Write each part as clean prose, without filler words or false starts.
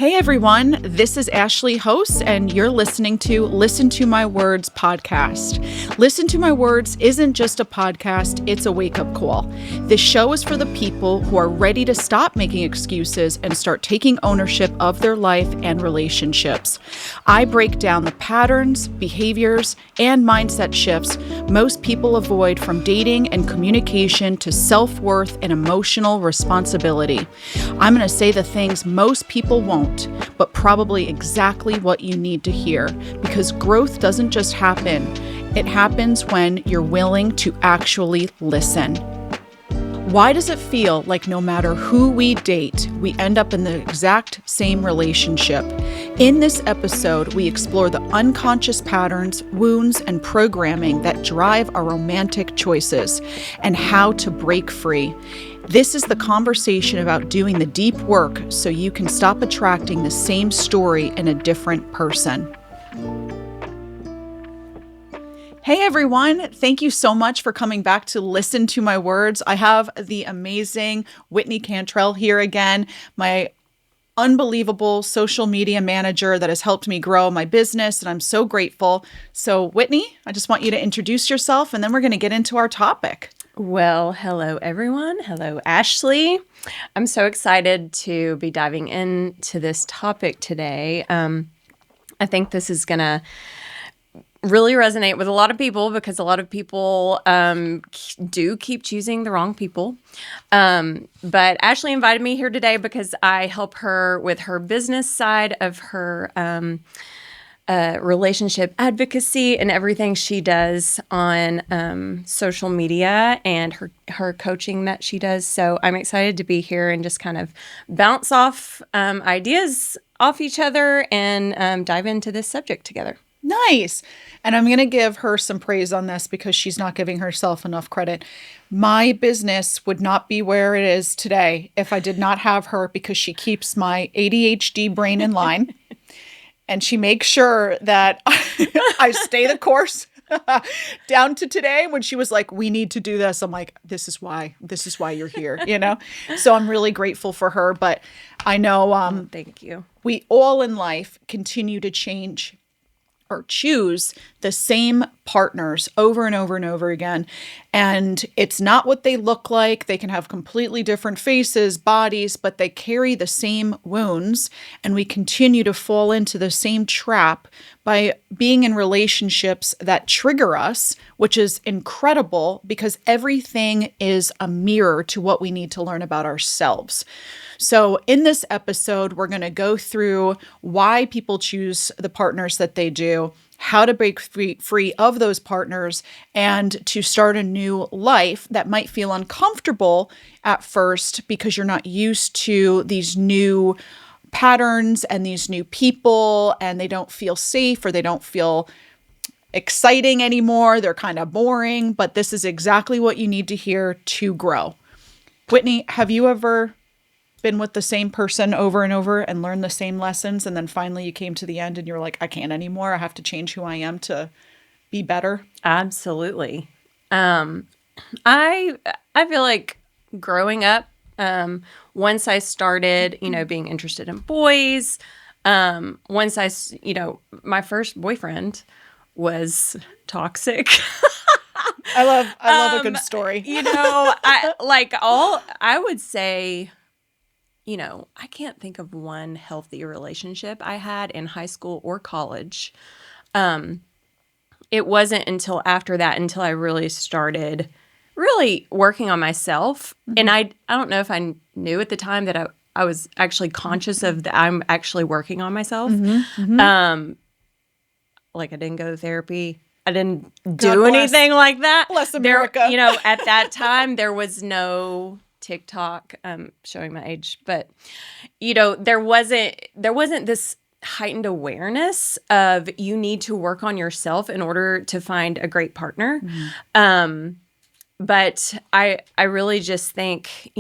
Hey everyone, this is Ashley Host, and you're listening to Listen to My Words podcast. Listen to My Words isn't just a podcast, it's a wake-up call. This show is for the people who are ready to stop making excuses and start taking ownership of their life and relationships. I break down the patterns, behaviors, and mindset shifts most people avoid from dating and communication to self-worth and emotional responsibility. I'm going to say the things most people won't, but probably exactly what you need to hear, because growth doesn't just happen. It happens when you're willing to actually listen. Why does it feel like no matter who we date, we end up in the exact same relationship? In this episode, we explore the unconscious patterns, wounds, and programming that drive our romantic choices and how to break free. This is the conversation about doing the deep work so you can stop attracting the same story in a different person. Hey everyone, thank you so much for coming back to Listen to My Words. I have the amazing Whitney Cantrell here again, my unbelievable social media manager that has helped me grow my business, and I'm so grateful. So Whitney, I just want you to introduce yourself, and then we're going to get into our topic. Well, hello everyone. Hello, Ashley. I'm so excited to be diving into this topic today. I think this is going to really resonate with a lot of people because a lot of people do keep choosing the wrong people. But Ashley invited me here today because I help her with her business side of her relationship advocacy and everything she does on social media and her coaching that she does. So I'm excited to be here and just kind of bounce off ideas off each other and dive into this subject together. Nice. And I'm going to give her some praise on this because she's not giving herself enough credit. My business would not be where it is today if I did not have her, because she keeps my ADHD brain in line. And she makes sure that I stay the course down to today when she was like, we need to do this. I'm like, this is why you're here, you know? So I'm really grateful for her. But I know Thank you. We all in life continue to change or choose the same partners over and over and over again. And it's not what they look like. They can have completely different faces, bodies, but they carry the same wounds. And we continue to fall into the same trap by being in relationships that trigger us, which is incredible because everything is a mirror to what we need to learn about ourselves. So in this episode, we're going to go through why people choose the partners that they do, how to break free of those partners, and to start a new life that might feel uncomfortable at first because you're not used to these new patterns and these new people, and they don't feel safe or they don't feel exciting anymore. They're kind of boring, but this is exactly what you need to hear to grow. Whitney, have you ever been with the same person over and over and learned the same lessons, and then finally you came to the end and you're like, I can't anymore. I have to change who I am to be better? Absolutely. I feel like growing up, once I started, being interested in boys, once my first boyfriend was toxic. I love a good story. I would say, I can't think of one healthy relationship I had in high school or college. It wasn't until after that, until I really started working on myself. Mm-hmm. And I don't know if I knew at the time that I was actually conscious of that I'm actually working on myself. Mm-hmm. Mm-hmm. I didn't go to therapy. I didn't do anything like that. Bless America. At that time, there was no TikTok, showing my age, but there wasn't this heightened awareness of you need to work on yourself in order to find a great partner. Mm-hmm. But I really just think,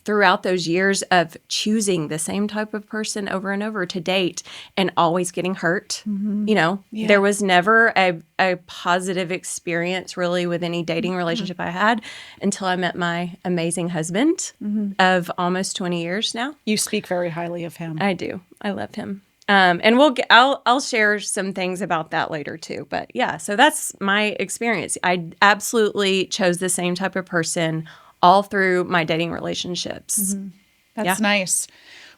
throughout those years of choosing the same type of person over and over to date and always getting hurt, there was never a positive experience really with any dating relationship I had until I met my amazing husband of almost 20 years now. You speak very highly of him. I do. I love him. And I'll share some things about that later too. But yeah, so that's my experience. I absolutely chose the same type of person all through my dating relationships. That's nice.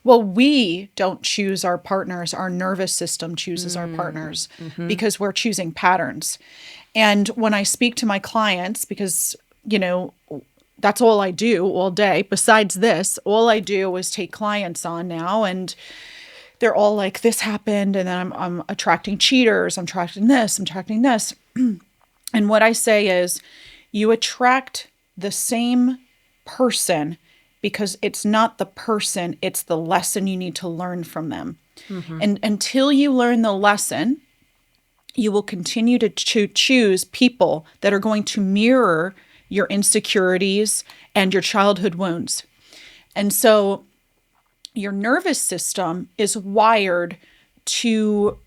Well, we don't choose our partners. Our nervous system chooses our partners because we're choosing patterns. And when I speak to my clients, because, that's all I do all day. Besides this, all I do is take clients on now, and they're all like, this happened, and then I'm attracting cheaters, I'm attracting this, I'm attracting this. And what I say is, you attract the same person because it's not the person, it's the lesson you need to learn from them. And until you learn the lesson, you will continue to choose people that are going to mirror your insecurities and your childhood wounds. And so your nervous system is wired to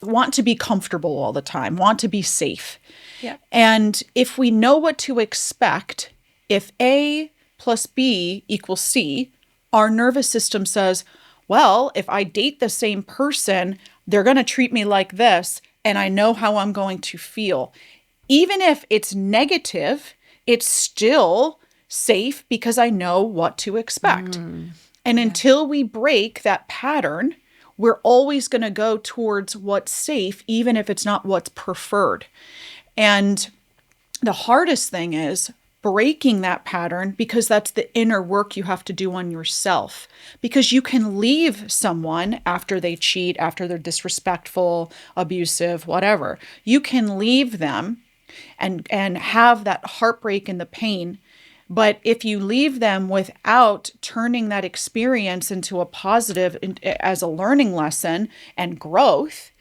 want to be comfortable all the time, want to be safe. Yeah. And if we know what to expect, if A plus B equals C, our nervous system says, well, if I date the same person, they're going to treat me like this, and I know how I'm going to feel. Even if it's negative, it's still safe because I know what to expect. And until we break that pattern, we're always going to go towards what's safe, even if it's not what's preferred. And the hardest thing is breaking that pattern, because that's the inner work you have to do on yourself. Because you can leave someone after they cheat, after they're disrespectful, abusive, whatever. You can leave them and have that heartbreak and the pain. But if you leave them without turning that experience into a positive, as a learning lesson and growth,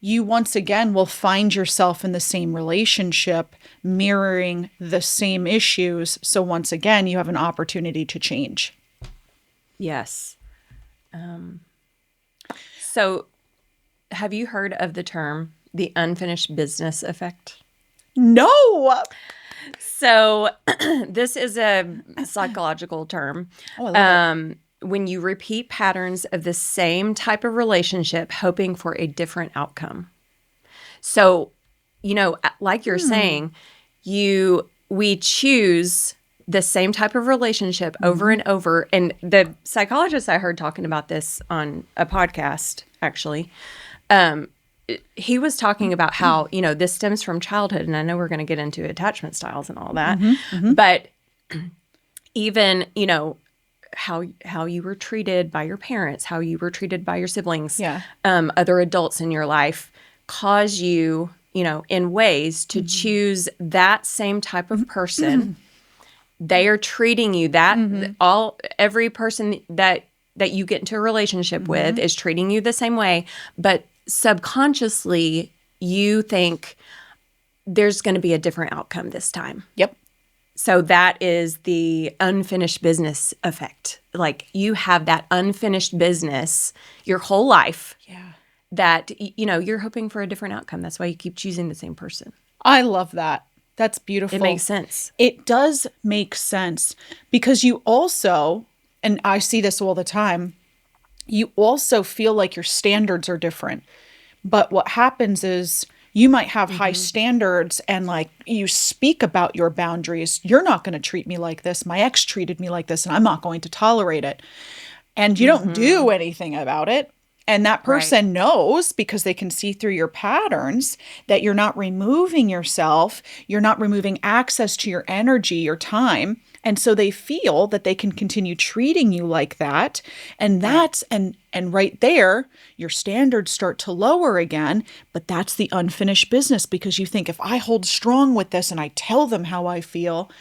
you once again will find yourself in the same relationship, mirroring the same issues. So once again, you have an opportunity to change. Yes. So have you heard of the term the unfinished business effect? No. So this is a psychological term. Oh, I love it. When you repeat patterns of the same type of relationship, hoping for a different outcome. So, like you're saying, we choose the same type of relationship over and over. And the psychologist I heard talking about this on a podcast, actually, he was talking about how, this stems from childhood. And I know we're going to get into attachment styles and all that. But even, how you were treated by your parents, how you were treated by your siblings, other adults in your life cause you, in ways to choose that same type of person. They are treating you every person that you get into a relationship with is treating you the same way, but subconsciously you think there's going to be a different outcome this time. Yep. So that is the unfinished business effect. Like, you have that unfinished business your whole life that, you're hoping for a different outcome. That's why you keep choosing the same person. I love that. That's beautiful. It makes sense. It does make sense, because you also, and I see this all the time, you also feel like your standards are different. But what happens is, you might have high standards and you speak about your boundaries. You're not going to treat me like this. My ex treated me like this, and I'm not going to tolerate it. And you don't do anything about it. And that person knows, because they can see through your patterns, that you're not removing yourself. You're not removing access to your energy, your time. And so they feel that they can continue treating you like that. And that's, and right there, your standards start to lower again. But that's the unfinished business, because you think, if I hold strong with this and I tell them how I feel,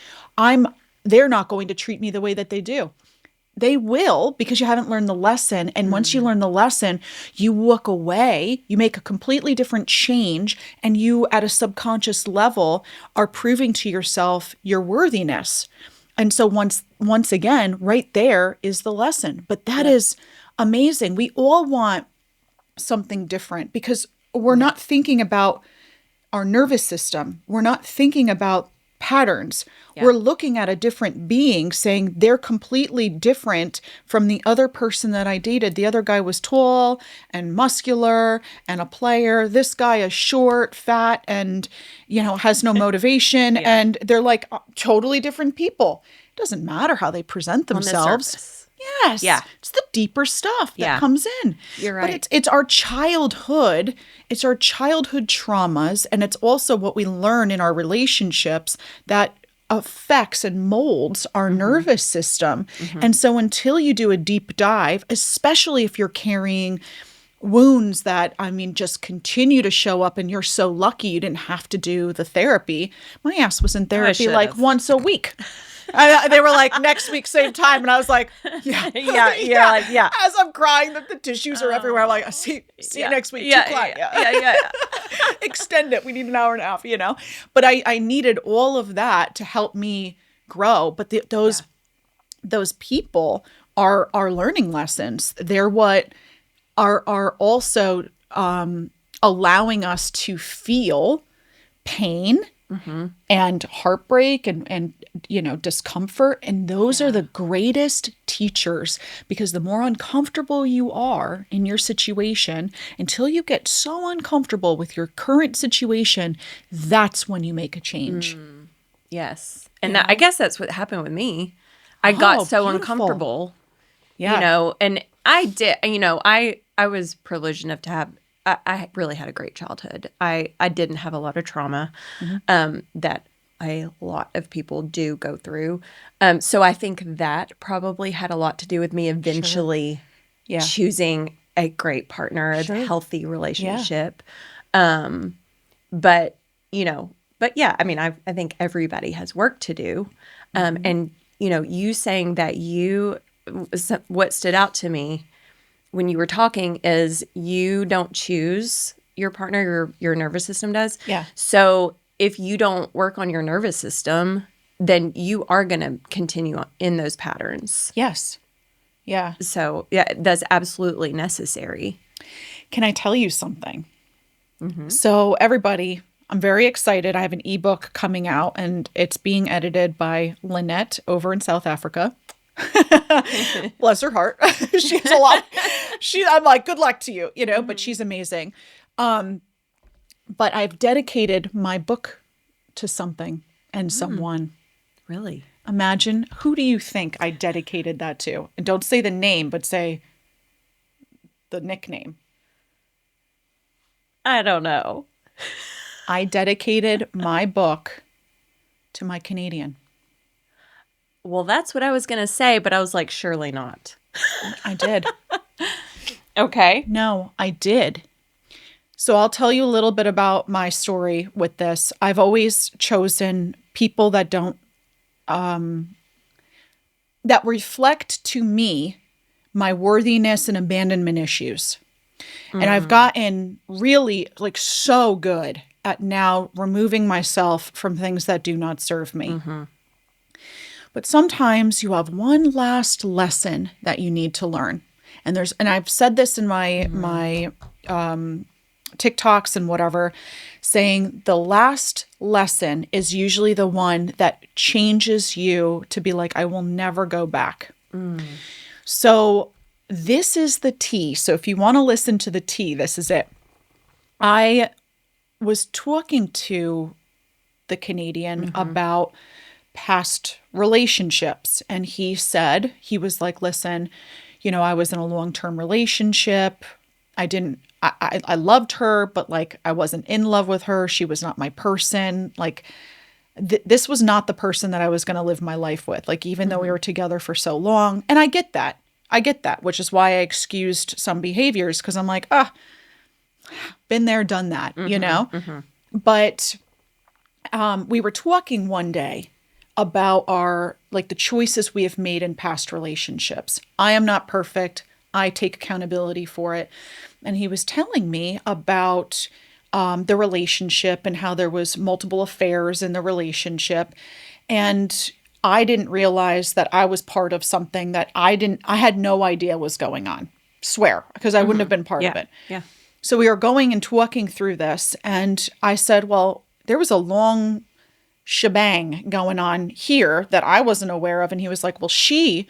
they're not going to treat me the way that they do. They will, because you haven't learned the lesson. And once you learn the lesson, you walk away, you make a completely different change, and you, at a subconscious level, are proving to yourself your worthiness. And so once again, right there is the lesson. But that is amazing. We all want something different because we're not thinking about our nervous system. We're not thinking about patterns. We're looking at a different being saying they're completely different from the other person that I dated. The other guy was tall and muscular and a player. This guy is short, fat, and, has no motivation. And they're like totally different people. It doesn't matter how they present themselves. surface. Yes. Yeah. It's the deeper stuff that Yeah. comes in. You're right. But it's our childhood. It's our childhood traumas. And it's also what we learn in our relationships that affects and molds our nervous system. And so until you do a deep dive, especially if you're carrying wounds that, just continue to show up, and you're so lucky you didn't have to do the therapy. My ass was in therapy like should've. once a week. They were like, next week, same time. And I was like, yeah. You're like, yeah. As I'm crying, the tissues are everywhere. I'm like, see you next week. Yeah, Too quiet. yeah. Extend it. We need an hour and a half, But I needed all of that to help me grow. But those people are learning lessons. They're what are also allowing us to feel pain and heartbreak and discomfort. And those are the greatest teachers, because the more uncomfortable you are in your situation, until you get so uncomfortable with your current situation, that's when you make a change. Yes. And I guess that's what happened with me. I got so beautiful. uncomfortable, Yeah. and I did, I was privileged enough to have, I really had a great childhood. I didn't have a lot of trauma that a lot of people do go through. So I think that probably had a lot to do with me eventually choosing a great partner, a healthy relationship. But yeah, I think everybody has work to do. And, you saying that what stood out to me when you were talking is you don't choose your partner, your nervous system does. Yeah. So if you don't work on your nervous system, then you are going to continue in those patterns. Yes. Yeah. So yeah, that's absolutely necessary. Can I tell you something? So everybody, I'm very excited. I have an ebook coming out, and it's being edited by Lynette over in South Africa. Bless her heart. She has a lot. I'm like, good luck to you, but she's amazing. But I've dedicated my book to something and someone. Really? Imagine, who do you think I dedicated that to? And don't say the name, but say the nickname. I don't know. I dedicated my book to my Canadian. Well, that's what I was going to say, but I was like, surely not. I did. Okay. No, I did. So I'll tell you a little bit about my story with this. I've always chosen people that don't, that reflect to me my worthiness and abandonment issues. And I've gotten really so good at now removing myself from things that do not serve me. But sometimes you have one last lesson that you need to learn. And I've said this in my TikToks and whatever, saying the last lesson is usually the one that changes you to be like, I will never go back. So this is the tea. So if you want to listen to the tea, this is it. I was talking to the Canadian about past relationships. And he said, he was like, listen, I was in a long-term relationship. I loved her, but I wasn't in love with her. She was not my person. This was not the person that I was going to live my life with. Even though we were together for so long. And I get that, which is why I excused some behaviors. Cause I'm like, been there, done that, But we were talking one day about our, like, the choices we have made in past relationships. I am not perfect. I take accountability for it. And he was telling me about the relationship and how there was multiple affairs in the relationship. And I didn't realize that I was part of something that I had no idea was going on. Swear, because I wouldn't have been part of it. Yeah. So we were going and talking through this, and I said, well, there was a long shebang going on here that I wasn't aware of. And he was like, well, she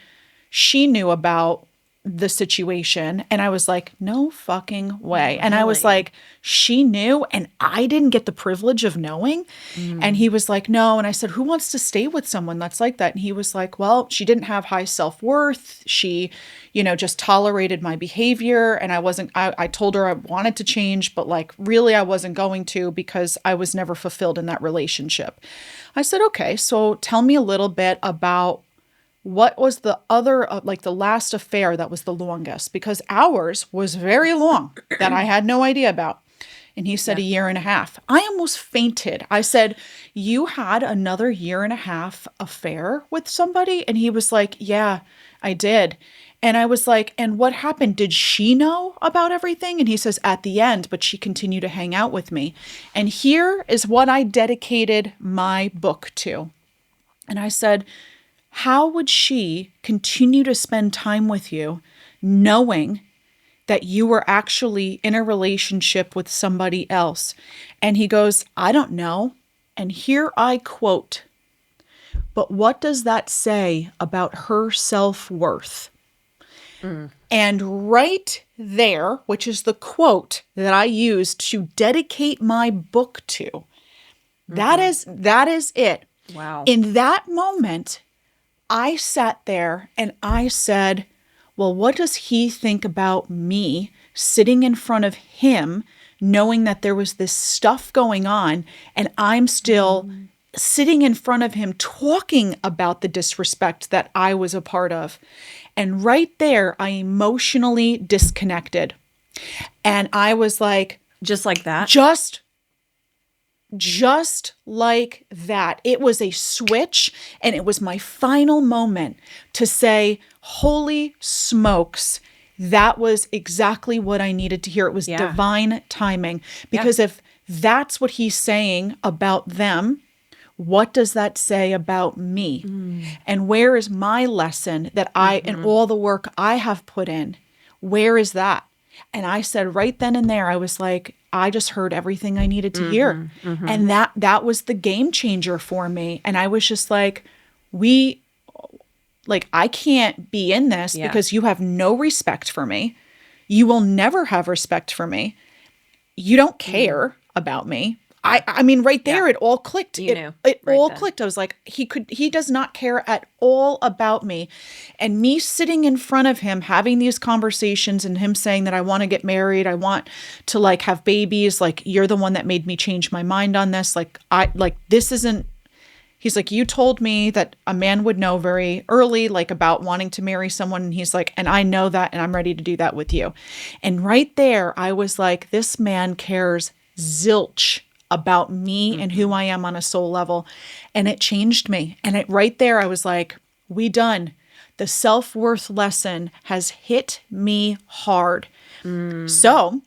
knew about the situation. And I was like, no fucking way. And I was Really? like, she knew and I didn't get the privilege of knowing. And he was like, no. And I said, who wants to stay with someone that's like that? And he was like, well, she didn't have high self-worth. She, just tolerated my behavior. And I told her I wanted to change, but like really I wasn't going to because I was never fulfilled in that relationship. I said, okay, so tell me a little bit about what was the other, like the last affair that was the longest, because ours was very long that I had no idea about. And he said 1.5 years. I almost fainted. I said, you had another 1.5 year affair with somebody? And he was like, yeah, I did. And I was like, and what happened? Did she know about everything? And he says, at the end, but she continued to hang out with me. And here is what I dedicated my book to. And I said, how would she continue to spend time with you knowing that you were actually in a relationship with somebody else? And he goes, I don't know. And here I quote, but what does that say about her self-worth? And right there, which is the quote that I used to dedicate my book to, that is it. Wow. In that moment, I sat there and I said, well, what does he think about me sitting in front of him, knowing that there was this stuff going on, and I'm still sitting in front of him talking about the disrespect that I was a part of. And right there, I emotionally disconnected. And I was like, Just like that? just like that. It was a switch, and it was my final moment to say, holy smokes, that was exactly what I needed to hear. It was divine timing. Because if that's what he's saying about them, what does that say about me? And where is my lesson that and all the work I have put in? Where is that? And I said right then and there, I was like, I just heard everything I needed to hear. And that was the game changer for me. And I was just like, I can't be in this because you have no respect for me. You will never have respect for me. You don't care about me. I mean, right there, it all clicked. It all clicked. I was like, he does not care at all about me. And me sitting in front of him, having these conversations and him saying that I want to get married. I want to like have babies. Like, you're the one that made me change my mind on this. This isn't, he's like, you told me that a man would know very early, like about wanting to marry someone. And he's like, and I know that, and I'm ready to do that with you. And right there, I was like, this man cares zilch about me and who I am on a soul level. And it changed me. And right there, I was like, we done. The self-worth lesson has hit me hard. So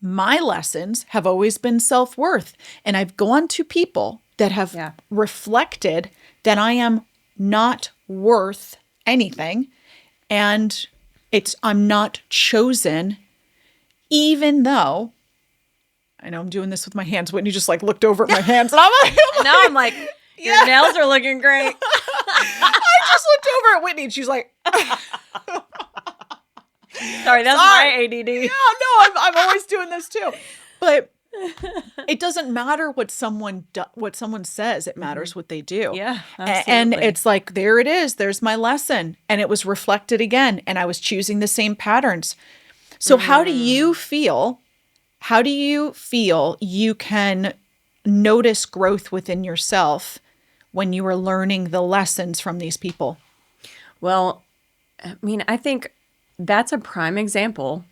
my lessons have always been self-worth. And I've gone to people that have reflected that I am not worth anything. And I'm not chosen, even though, I know I'm doing this with my hands. Whitney just like looked over at my hands. And I'm like, your nails are looking great. I just looked over at Whitney and she's like, sorry, that's my ADD. Yeah, no, I'm always doing this too. But it doesn't matter what someone says. It matters what they do. Yeah, absolutely. And it's like, there it is. There's my lesson. And it was reflected again. And I was choosing the same patterns. So how do you feel? How do you feel you can notice growth within yourself when you are learning the lessons from these people? Well, I mean, I think that's a prime example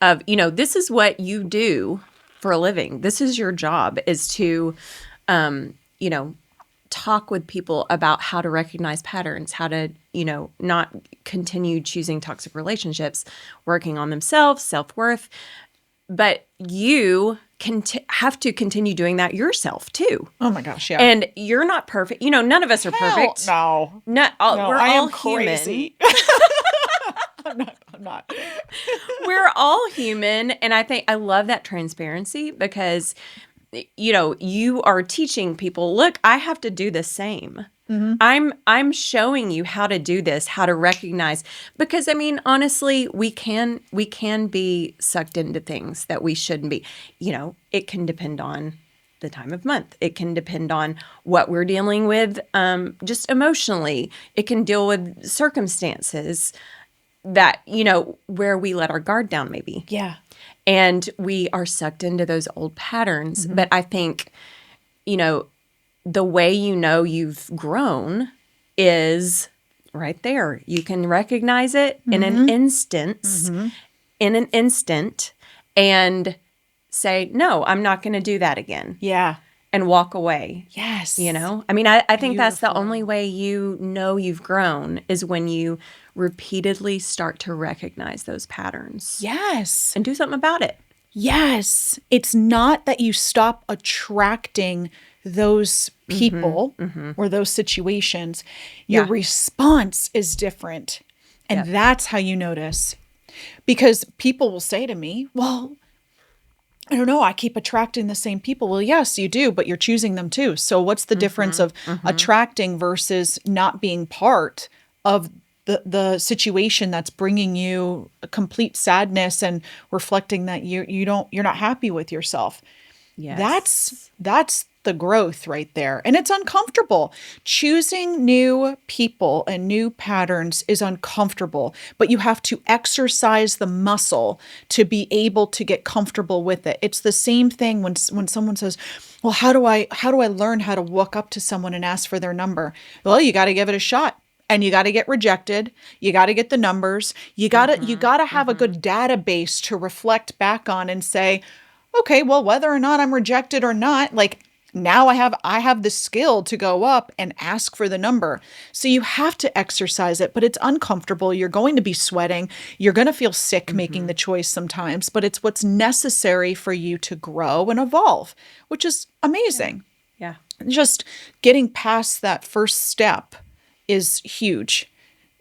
of, this is what you to for a living. This is your job, is to, to talk with people about how to recognize patterns, how to, not continue choosing toxic relationships, working on themselves, self-worth. But you have to continue doing that yourself too. Oh my gosh, yeah. And you're not perfect. None of us are perfect. No. No, we're I all am crazy. I'm not. We're all human. And I love that transparency because, you are teaching people, look, I have to do the same. Mm-hmm. I'm showing you how to do this, how to recognize, because honestly, we can be sucked into things that we shouldn't be. It can depend on the time of month. It can depend on what we're dealing with, just emotionally. It can deal with circumstances that, where we let our guard down maybe. Yeah. And we are sucked into those old patterns. Mm-hmm. But I think, the way you've grown is right there. You can recognize it in an instance, and say, no, I'm not going to do that again. Yeah. And walk away. Yes. I think that's the only way you've grown is when you repeatedly start to recognize those patterns. Yes. And do something about it. Yes. It's not that you stop attracting those people or those situations. Your response is different. And that's how you notice. Because people will say to me, well, I don't know, I keep attracting the same people. Well, yes, you do, but you're choosing them too. So what's the difference of attracting versus not being part of the situation that's bringing you a complete sadness and reflecting that you're not happy with yourself? Yes. That's the growth right there. And it's uncomfortable. Choosing new people and new patterns is uncomfortable, but you have to exercise the muscle to be able to get comfortable with it. It's the same thing when someone says, well, how do I learn how to walk up to someone and ask for their number? Well, you got to give it a shot. And you got to get rejected. You got to get the numbers. You got to have a good database to reflect back on and say, okay, well, whether or not I'm rejected or not, like now I have the skill to go up and ask for the number. So you have to exercise it, but it's uncomfortable. You're going to be sweating. You're going to feel sick making the choice sometimes, but it's what's necessary for you to grow and evolve, which is amazing. Yeah. Just getting past that first step is huge.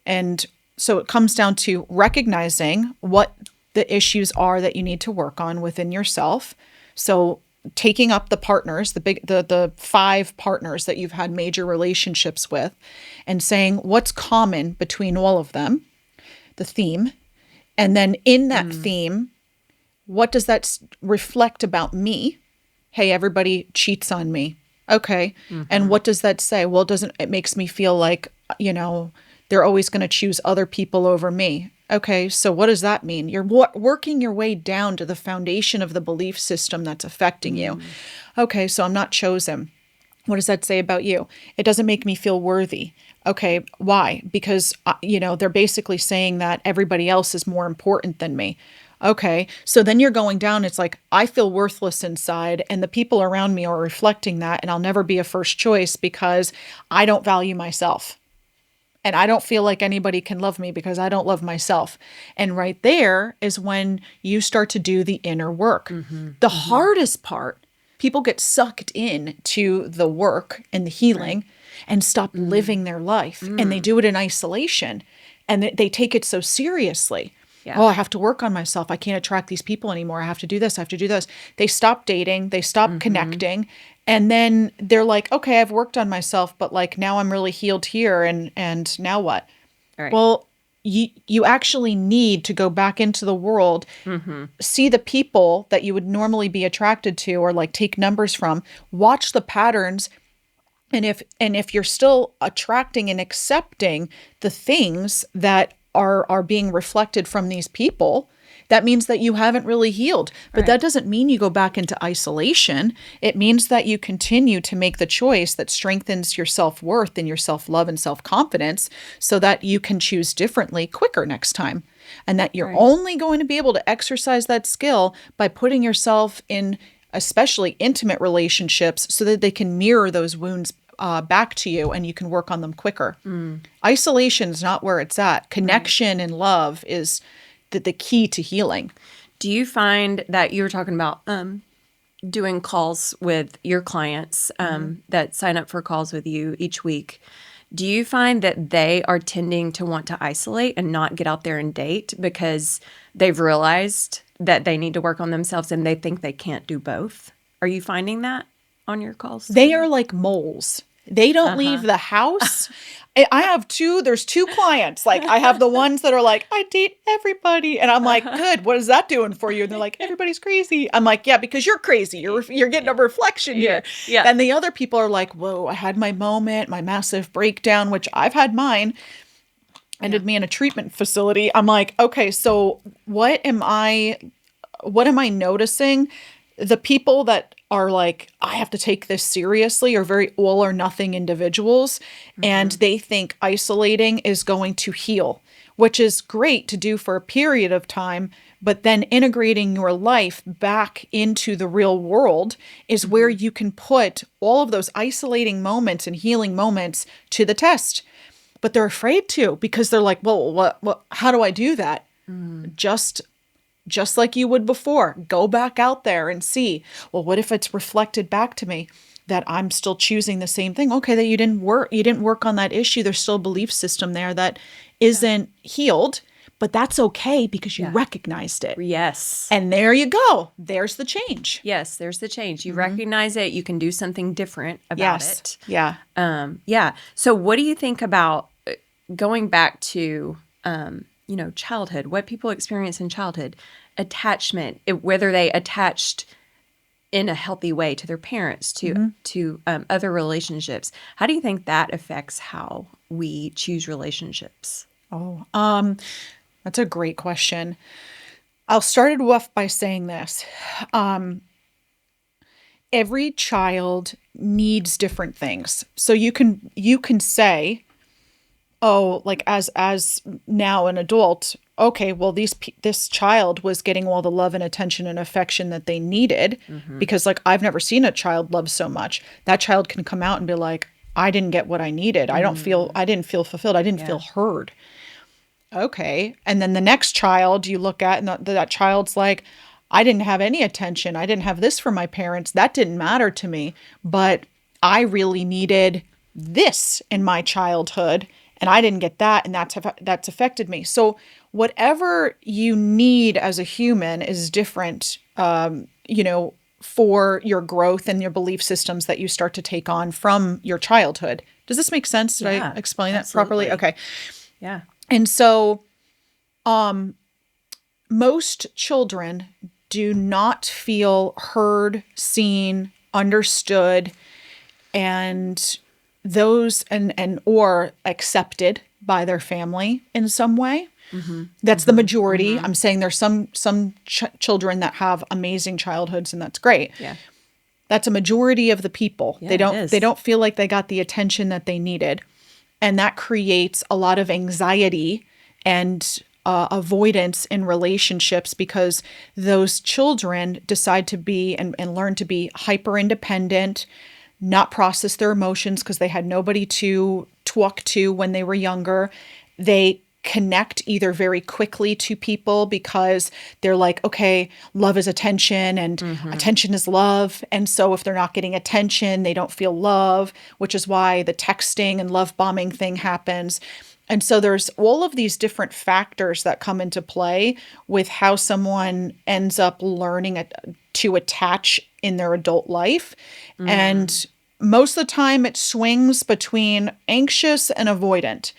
And so it comes down to recognizing what the issues are that you need to work on within yourself. So taking up the partners, the 5 partners that you've had major relationships with, and saying what's common between all of them, the theme. And then in that theme, what does that reflect about me? Hey, everybody cheats on me. Okay. And what does that say? Well, it makes me feel like, they're always going to choose other people over me. Okay. So what does that mean? You're working your way down to the foundation of the belief system that's affecting you. Okay. So I'm not chosen. What does that say about you? It doesn't make me feel worthy. Okay. Why? Because, they're basically saying that everybody else is more important than me. Okay. So then you're going down. It's like, I feel worthless inside and the people around me are reflecting that, and I'll never be a first choice because I don't value myself. And I don't feel like anybody can love me because I don't love myself. And right there is when you start to do the inner work. The hardest part, people get sucked in to the work and the healing and stop living their life. And they do it in isolation. And they take it so seriously. Yeah. Oh, I have to work on myself. I can't attract these people anymore. I have to do this. I have to do this. They stop dating. They stop connecting. And then they're like, okay, I've worked on myself, but like now I'm really healed here. And now what? Right. Well, you actually need to go back into the world, see the people that you would normally be attracted to or like take numbers from, watch the patterns. And if you're still attracting and accepting the things that are being reflected from these people, that means that you haven't really healed. But that doesn't mean you go back into isolation. It means that you continue to make the choice that strengthens your self-worth and your self-love and self-confidence so that you can choose differently quicker next time. And that you're only going to be able to exercise that skill by putting yourself in especially intimate relationships so that they can mirror those wounds back to you and you can work on them quicker. Isolation is not where it's at. Connection and love is the key to healing. Do you find that you were talking about doing calls with your clients that sign up for calls with you each week? Do you find that they are tending to want to isolate and not get out there and date because they've realized that they need to work on themselves and they think they can't do both? Are you finding that on your calls? They are like moles. They don't leave the house. I have there's two clients. Like I have the ones that are like, I date everybody. And I'm like, good. What is that doing for you? And they're like, everybody's crazy. I'm like, yeah, because you're crazy. You're getting a reflection here. Yeah. And the other people are like, whoa, I had my moment, my massive breakdown, which I've had mine. Ended me in a treatment facility. I'm like, okay, so what am I noticing? The people that are like, I have to take this seriously are very all or nothing individuals. And they think isolating is going to heal, which is great to do for a period of time. But then integrating your life back into the real world is where you can put all of those isolating moments and healing moments to the test. But they're afraid to because they're like, well, what how do I do that? Just like you would before, go back out there and see, well, what if it's reflected back to me that I'm still choosing the same thing? Okay, that you didn't work on that issue. There's still a belief system there that isn't healed, but that's okay because you recognized it. Yes. And there you go. There's the change. Yes, there's the change. You recognize it. You can do something different about it. Yeah. Yeah. So what do you think about going back to, childhood, what people experience in childhood, attachment, whether they attached in a healthy way to their parents, to other relationships. How do you think that affects how we choose relationships? That's a great question. I'll start it off by saying this. Every child needs different things. So you can say, oh, like as now an adult, okay, well, this child was getting all the love and attention and affection that they needed because like I've never seen a child love so much. That child can come out and be like, I didn't get what I needed. I didn't feel fulfilled. I didn't feel heard. Okay. And then the next child you look at and that child's like, I didn't have any attention. I didn't have this from my parents. That didn't matter to me, but I really needed this in my childhood. And I didn't get that, and that's affected me. So whatever you need as a human is different, for your growth and your belief systems that you start to take on from your childhood. Does this make sense? Did I explain that properly? Okay. Yeah. And so most children do not feel heard, seen, understood, and or accepted by their family in some way. That's the majority. I'm saying there's some children that have amazing childhoods, and that's great. Yeah. That's a majority of the people. Yeah, They don't feel like they got the attention that they needed, and that creates a lot of anxiety and avoidance in relationships because those children decide to be and learn to be hyper independent, not process their emotions because they had nobody to talk to when they were younger. They connect either very quickly to people because they're like, okay, love is attention and attention is love. And so if they're not getting attention, they don't feel love, which is why the texting and love bombing thing happens. And so there's all of these different factors that come into play with how someone ends up learning to attach in their adult life. And most of the time it swings between anxious and avoidant.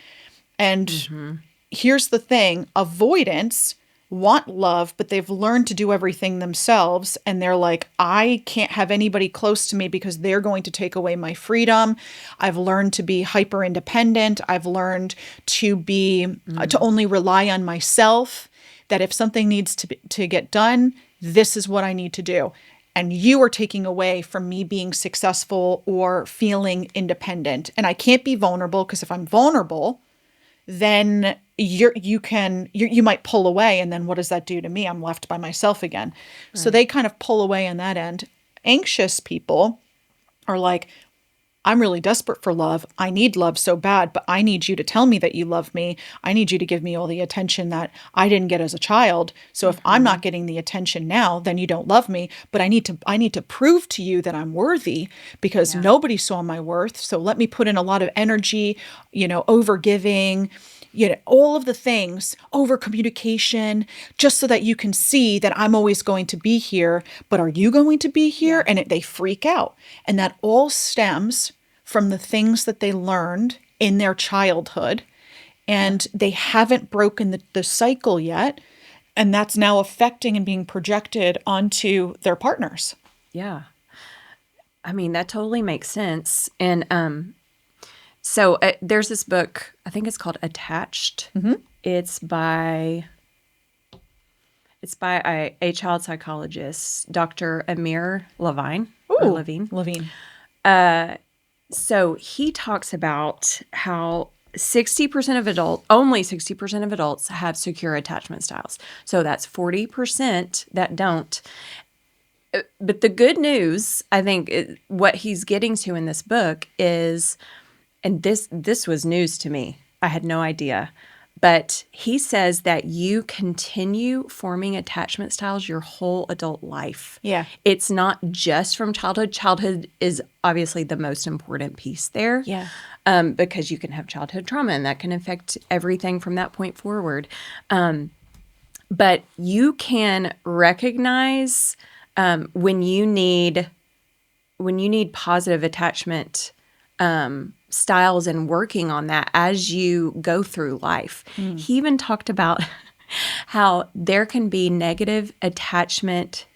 And here's the thing, avoidants want love, but they've learned to do everything themselves. And they're like, I can't have anybody close to me because they're going to take away my freedom. I've learned to be hyper independent. I've learned to be, to only rely on myself, that if something needs to get done, this is what I need to do. And you are taking away from me being successful or feeling independent. And I can't be vulnerable because if I'm vulnerable, then you might pull away. And then what does that do to me? I'm left by myself again. Right. So they kind of pull away on that end. Anxious people are like, I'm really desperate for love. I need love so bad, but I need you to tell me that you love me. I need you to give me all the attention that I didn't get as a child. So if I'm not getting the attention now, then you don't love me, but I need to prove to you that I'm worthy because nobody saw my worth. So let me put in a lot of energy, over giving, all of the things, over communication, just so that you can see that I'm always going to be here. But are you going to be here? And they freak out. And that all stems from the things that they learned in their childhood. And they haven't broken the cycle yet. And that's now affecting and being projected onto their partners. Yeah. I mean, that totally makes sense. And so there's this book, I think it's called Attached. It's by a child psychologist, Dr. Amir Levine. Levine. So he talks about how only 60% of adults have secure attachment styles. So that's 40% that don't. But the good news, I think, what he's getting to in this book is, and this was news to me. I had no idea. But he says that you continue forming attachment styles your whole adult life. Yeah. It's not just from childhood. Childhood is obviously the most important piece there. Yeah. Because you can have childhood trauma and that can affect everything from that point forward. But you can recognize when you need positive attachment styles and working on that as you go through life. He even talked about how there can be negative attachment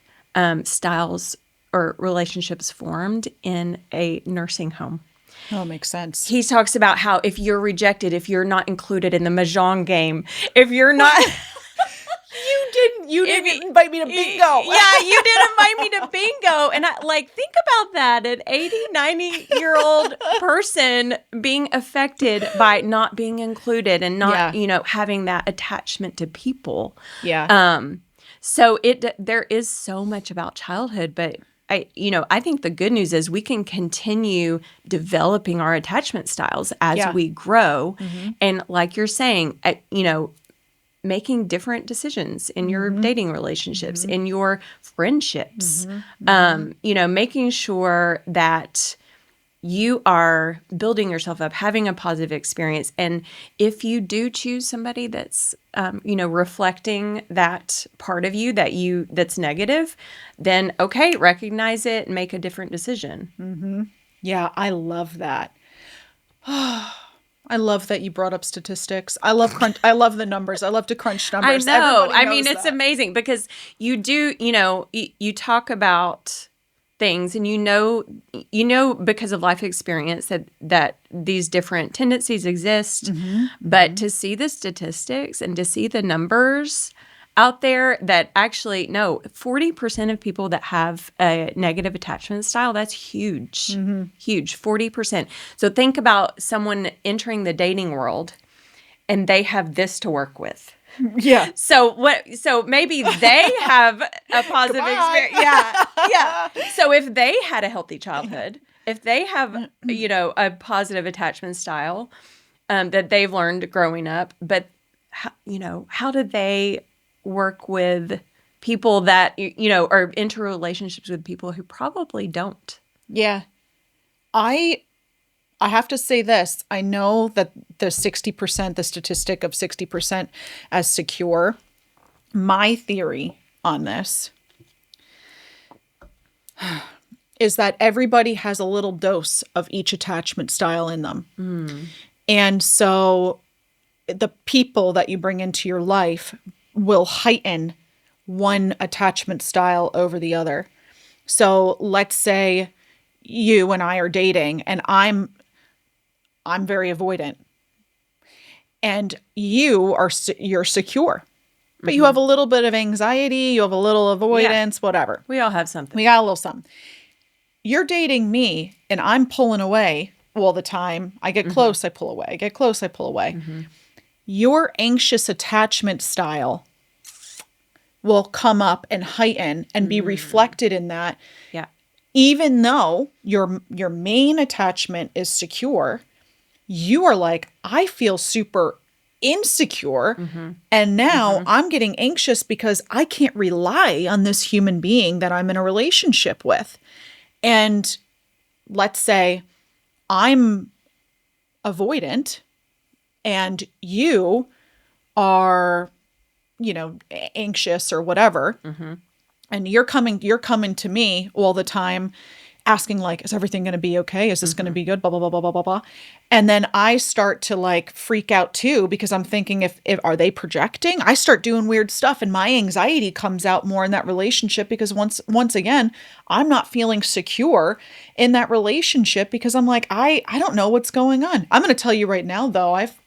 styles or relationships formed in a nursing home. Oh, makes sense. He talks about how if you're rejected, if you're not included in the mahjong game, if you're not... You didn't invite me to bingo. Yeah, you didn't invite me to bingo. And think about that, an 80, 90-year-old person being affected by not being included and not, having that attachment to people. Yeah. So there is so much about childhood, but I think the good news is we can continue developing our attachment styles as we grow. And like you're saying, making different decisions in your dating relationships, in your friendships, making sure that you are building yourself up, having a positive experience. And if you do choose somebody that's, reflecting that part of you that's negative, then okay, recognize it and make a different decision. Yeah, I love that. I love that you brought up statistics. I love the numbers. I love to crunch numbers. I know. Everybody knows It's that. amazing because you do, you talk about things and because of life experience that these different tendencies exist. But to see the statistics and to see the numbers out there that actually, 40% of people that have a negative attachment style, that's huge, huge, 40%. So think about someone entering the dating world and they have this to work with. Yeah. So maybe they have a positive experience. Yeah. So if they had a healthy childhood, if they have, a positive attachment style that they've learned growing up, but, how did they work with people that, are into relationships with people who probably don't? Yeah. I have to say this. I know that the statistic of 60% as secure, my theory on this is that everybody has a little dose of each attachment style in them. And so the people that you bring into your life will heighten one attachment style over the other. So let's say you and I are dating and I'm very avoidant and you're secure, but you have a little bit of anxiety, you have a little avoidance, whatever. We all have something. We got a little something. You're dating me and I'm pulling away all the time. I get close, I pull away. I get close, I pull away. Your anxious attachment style will come up and heighten and be reflected in that. Yeah. even though your main attachment is secure, you are like, I feel super insecure. And now I'm getting anxious because I can't rely on this human being that I'm in a relationship with. And let's say I'm avoidant and you are, anxious or whatever. And you're coming to me all the time asking like, is everything going to be okay? Is this going to be good? Blah, blah, blah, blah, blah, blah, blah. And then I start to like freak out too, because I'm thinking if are they projecting? I start doing weird stuff and my anxiety comes out more in that relationship because once again, I'm not feeling secure in that relationship because I'm like, I don't know what's going on. I'm going to tell you right now though, I've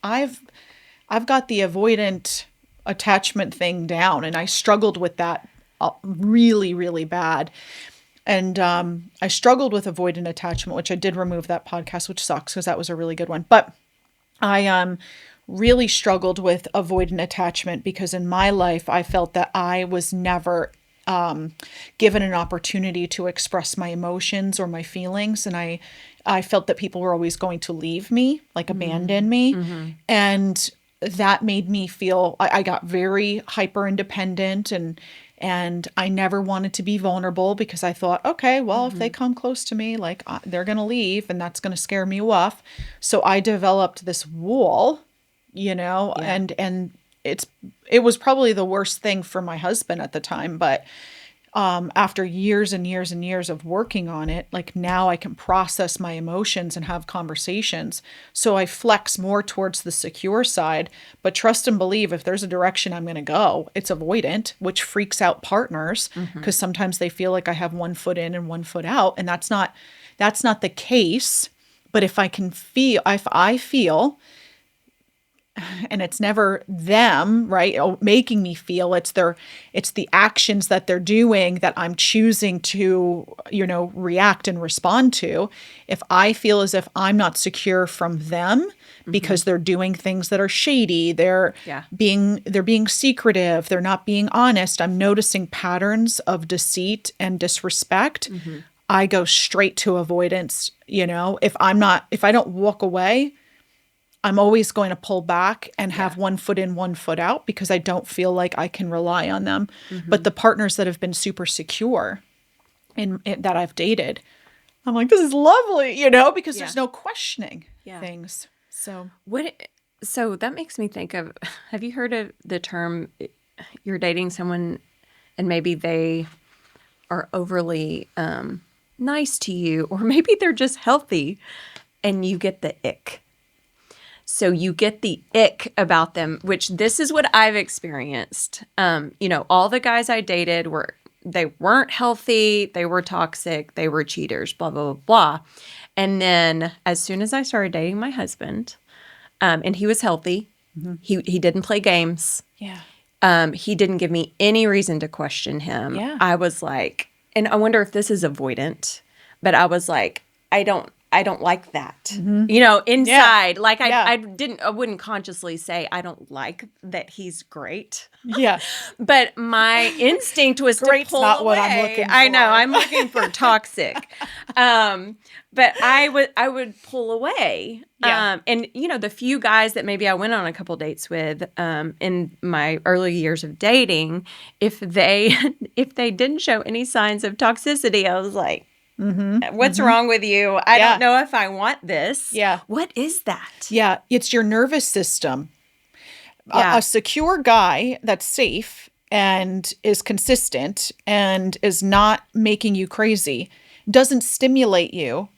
got the avoidant attachment thing down and I struggled with that really, really bad. And I struggled with avoidant attachment, which I did remove that podcast, which sucks because that was a really good one. But I really struggled with avoidant attachment because in my life, I felt that I was never given an opportunity to express my emotions or my feelings. And I felt that people were always going to leave me, like abandon me. And that made me feel, I got very hyper independent and I never wanted to be vulnerable because I thought, okay, well, if they come close to me, like they're going to leave and that's going to scare me off. So I developed this wall, and it was probably the worst thing for my husband at the time. But after years and years and years of working on it, like now I can process my emotions and have conversations. So I flex more towards the secure side, but trust and believe if there's a direction I'm going to go, it's avoidant, which freaks out partners because sometimes they feel like I have one foot in and one foot out. And that's not the case. But if I feel, and it's never them, right? Making me feel it's the actions that they're doing that I'm choosing to, react and respond to. If I feel as if I'm not secure from them because they're doing things that are shady, they're being secretive, they're not being honest, I'm noticing patterns of deceit and disrespect. I go straight to avoidance. If I don't walk away, I'm always going to pull back and have one foot in, one foot out because I don't feel like I can rely on them. But the partners that have been super secure that I've dated, I'm like, this is lovely, because there's no questioning things. So that makes me think of, have you heard of the term, you're dating someone and maybe they are overly nice to you, or maybe they're just healthy and you get the ick. So you get the ick about them, which this is what I've experienced. All the guys I dated they weren't healthy, they were toxic, they were cheaters, blah, blah, blah, blah. And then as soon as I started dating my husband, and he was healthy, he didn't play games. Yeah. He didn't give me any reason to question him. Yeah. I was like, and I wonder if this is avoidant, but I was like, I don't like that, inside. Like I wouldn't consciously say I don't like that he's great. Yeah. But my instinct was Great's to pull not away. what I'm looking for. I know, I'm looking for toxic. But I would pull away. Yeah. And the few guys that maybe I went on a couple dates with in my early years of dating, if they didn't show any signs of toxicity, I was like, what's wrong with you? I don't know if I want this. Yeah. What is that? Yeah. It's your nervous system. Yeah. A secure guy that's safe and is consistent and is not making you crazy doesn't stimulate you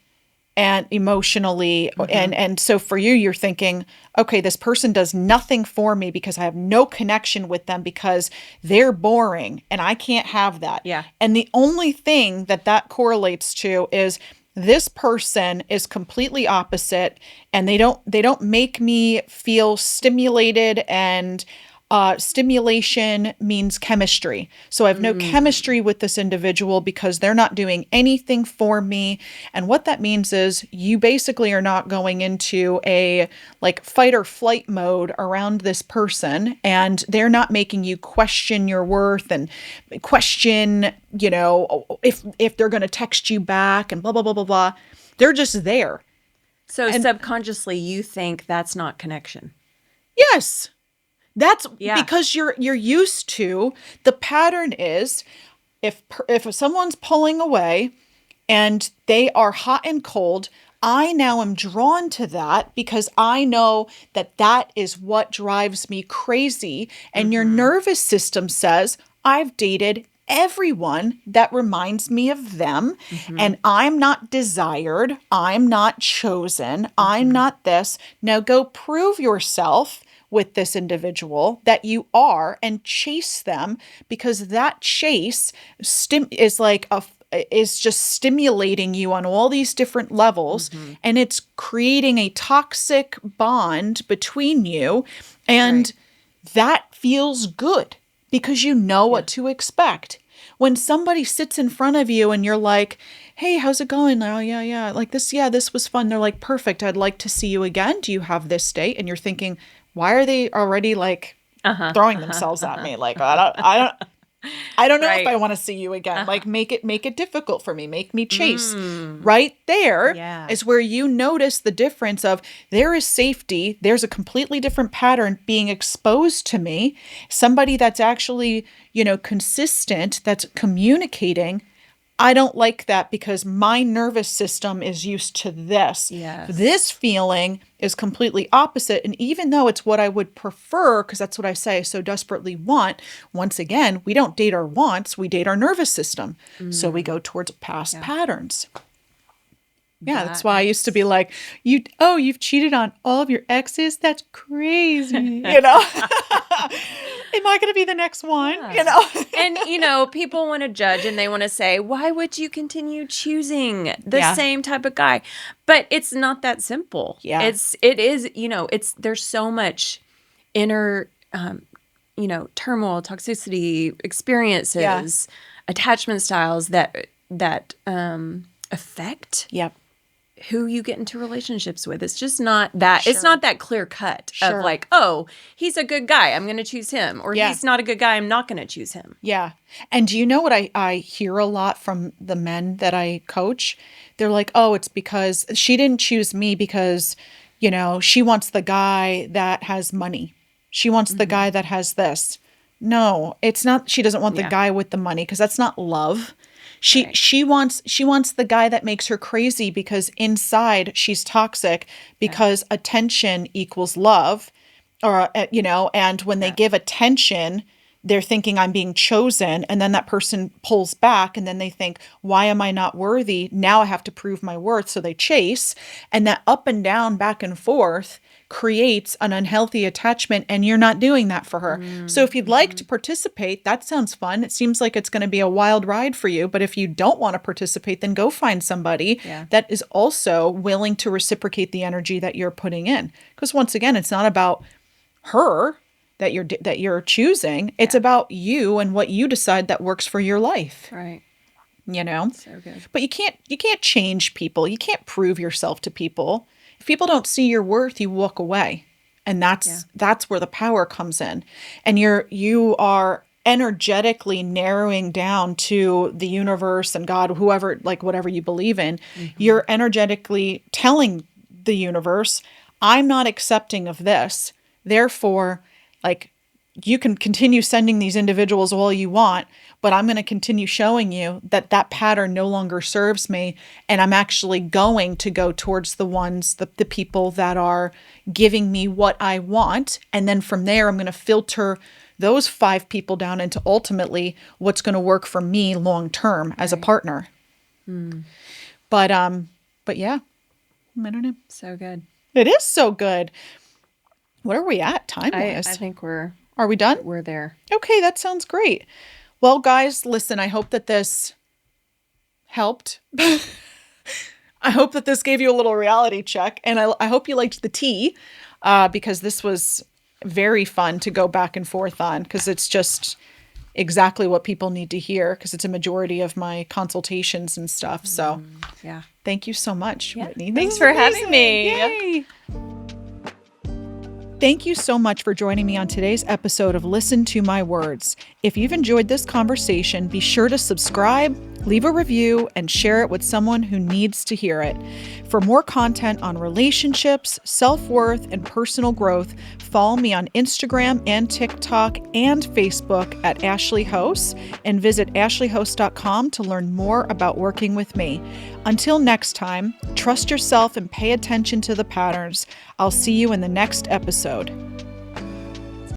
and emotionally. And so for you, you're thinking, okay, this person does nothing for me because I have no connection with them because they're boring and I can't have that. Yeah. And the only thing that correlates to is this person is completely opposite and they don't make me feel stimulated and Stimulation means chemistry. So I have no chemistry with this individual because they're not doing anything for me. And what that means is you basically are not going into a like fight or flight mode around this person, and they're not making you question your worth and question, if they're going to text you back and blah, blah, blah, blah, blah. They're just there. So subconsciously, you think that's not connection. Yes. That's because you're used to the pattern is if someone's pulling away and they are hot and cold, I now am drawn to that because I know that that is what drives me crazy. And your nervous system says, I've dated everyone that reminds me of them, and I'm not desired, I'm not chosen, I'm not this. Now go prove yourself with this individual that you are and chase them, because that chase is just stimulating you on all these different levels, and it's creating a toxic bond between you, and that feels good because you know what to expect. When somebody sits in front of you and you're like, hey, how's it going? Oh, yeah. Like this, this was fun. They're like, perfect. I'd like to see you again. Do you have this date? And you're thinking, why are they already like throwing themselves at me? Like, I don't know if I want to see you again. Like, make it difficult for me. Make me chase. Right there is where you notice the difference of there is safety. There's a completely different pattern being exposed to me. Somebody that's actually, consistent, that's communicating. I don't like that because my nervous system is used to this. Yes. This feeling is completely opposite. And even though it's what I would prefer, because that's what I say, so desperately want, once again, we don't date our wants, we date our nervous system. So we go towards past patterns. Yeah, that's why I used to be like, you've cheated on all of your exes? That's crazy. Am I going to be the next one? And, people want to judge and they want to say, why would you continue choosing the same type of guy? But it's not that simple. Yeah. It is, there's so much inner, turmoil, toxicity, experiences, attachment styles that affect who you get into relationships with. It's just not that, it's not that clear cut of like, oh, he's a good guy, I'm going to choose him. Or he's not a good guy, I'm not going to choose him. Yeah. And do you know what I hear a lot from the men that I coach? They're like, oh, it's because she didn't choose me because, she wants the guy that has money. She wants the guy that has this. No, it's not. She doesn't want the guy with the money because that's not love. She wants the guy that makes her crazy because inside she's toxic because attention equals love, or and when they give attention, they're thinking I'm being chosen, and then that person pulls back and then they think, why am I not worthy? Now I have to prove my worth, so they chase, and that up and down, back and forth creates an unhealthy attachment, and you're not doing that for her. So if you'd like to participate, that sounds fun. It seems like it's going to be a wild ride for you, but if you don't want to participate, then go find somebody that is also willing to reciprocate the energy that you're putting in. Because once again, it's not about her that you're choosing. It's about you and what you decide that works for your life. Right. So good. But you can't change people. You can't prove yourself to people. If people don't see your worth, you walk away. And that's where the power comes in. And you are energetically narrowing down to the universe and God, whoever, like whatever you believe in. You're energetically telling the universe, I'm not accepting of this. Therefore, like, you can continue sending these individuals all you want, but I'm going to continue showing you that pattern no longer serves me. And I'm actually going to go towards the people that are giving me what I want. And then from there, I'm going to filter those 5 people down into ultimately what's going to work for me long term as a partner. But yeah, I don't know. So good. It is so good. What are we at time-wise? I think Are we done? we're there. Okay, that sounds great. Well, guys, listen, I hope that this helped. I hope that this gave you a little reality check. And I hope you liked the tea because this was very fun to go back and forth on because it's just exactly what people need to hear because it's a majority of my consultations and stuff. So Yeah. thank you so much, Whitney. This Thanks is for having amazing. me. Yay. Thank you so much for joining me on today's episode of Listen to My Words. If you've enjoyed this conversation, be sure to subscribe, leave a review, and share it with someone who needs to hear it. For more content on relationships, self-worth, and personal growth, follow me on Instagram and TikTok and Facebook at Ashley House, and visit ashleyhouse.com to learn more about working with me. Until next time, trust yourself and pay attention to the patterns. I'll see you in the next episode.